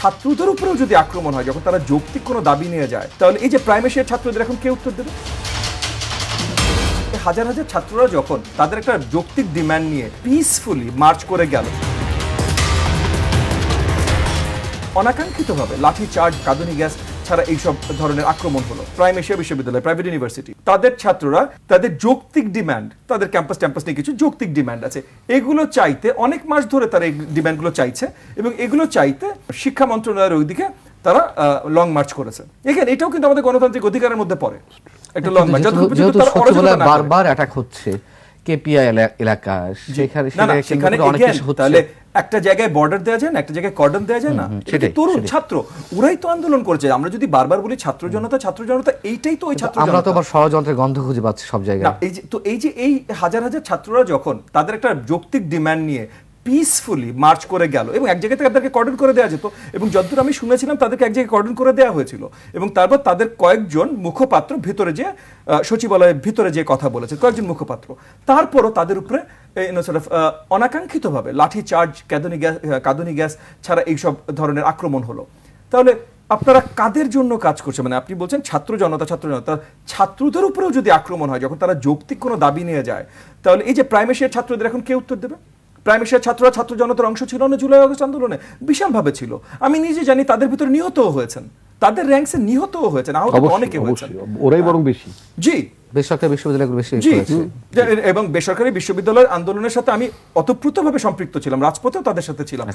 ছাত্রদের উপরেও যদি আক্রমণ হয়, যখন তারা যৌক্তিক কোনো দাবি নিয়ে যায়, তাহলে এই যে প্রাইম এশিয়ার ছাত্রদের এখন কে উত্তর দেবে? হাজার হাজার ছাত্ররা যখন তাদের একটা যৌক্তিক ডিমান্ড নিয়ে পিসফুলি মার্চ করে গেল, অনাকাঙ্ক্ষিতভাবে লাঠি চার্জ, কাঁদুনি গ্যাস ছাড়া এইসব ধরনের আক্রমণ হলো। প্রাইম এশিয়া বিশ্ববিদ্যালয়, প্রাইভেট ইউনিভার্সিটি, তাদের ছাত্ররা তাদের যৌক্তিক ডিমান্ড, তাদের ক্যাম্পাস নিয়ে কিছু যৌক্তিক ডিমান্ড আছে, এগুলো চাইতে অনেক মাস ধরে তারা এই ডিমান্ডগুলো চাইছে, এবং এগুলো চাইতে শিক্ষা মন্ত্রণালয়ের ওইদিকে তারা লং মার্চ করেছে। এখানে এটাও কিন্তু আমাদের গণতান্ত্রিক অধিকারের মধ্যে পড়ে, একটা লং মার্চ। বারবার অ্যাটাক হচ্ছে কেপিআই এলাকা, সেখানে অনেক কিছু হচ্ছে। তাহলে একটা জায়গায় বর্ডার দেওয়া যায় না, একটা জায়গায় কর্ডন দেওয়া যায় না? তরুণ ছাত্র, ওরাই তো আন্দোলন করেছে। আমরা যদি বারবার বলি ছাত্র জনতা, এইটাই তো ওই ছাত্র জনতা। আমরা তো আবার ষড়যন্ত্রের গন্ধ খুঁজে পাচ্ছি সব জায়গায়। এই হাজার হাজার ছাত্ররা যখন তাদের একটা যৌক্তিক ডিমান্ড নিয়ে পিসফুলি মার্চ করে গেল, এবং এক জায়গায় তাদেরকে কর্ডন করে দেওয়া যেত, এবং যতদূর আমি শুনেছিলাম তাদেরকে এক জায়গায় কর্ডন করে দেওয়া হয়েছিল, এবং তারপর তাদের কয়েকজন মুখপাত্র ভিতরে যে সচিবালয়ের ভিতরে যে কথা বলেছে, কয়েকজন মুখপাত্র, তারপরও তাদের উপরে অনাকাঙ্ক্ষিতভাবে লাঠি চার্জ, কাঁদুনি গ্যাস ছাড়া এইসব ধরনের আক্রমণ হলো। তাহলে আপনারা কাদের জন্য কাজ করছেন? মানে আপনি বলছেন ছাত্র জনতা, ছাত্রদের উপরেও যদি আক্রমণ হয়, যখন তারা যৌক্তিক কোনো দাবি নিয়ে যায়, তাহলে এই যে প্রাইম এশিয়ার ছাত্রদের এখন কে উত্তর দেবে? প্রাইম এশিয়ার ছাত্ররা ছাত্র জনতার অংশ ছিল না জুলাই আগস্ট আন্দোলনে? বিশালভাবে ছিল। আমি নিজে জানি তাদের ভিতরে নিহতও হয়েছেন, তাদের র্যাঙ্কসে নিহতও হয়েছেন, আহত অনেকে হয়েছেন। ওরাই বরং বেশি। জি, বেসরকারি বিশ্ববিদ্যালয়গুলো বেশি। এবং বেসরকারি বিশ্ববিদ্যালয়ের আন্দোলনের সাথে আমি অতপ্রুতভাবে সম্পৃক্ত ছিলাম, রাজপথেও তাদের সাথে ছিলাম।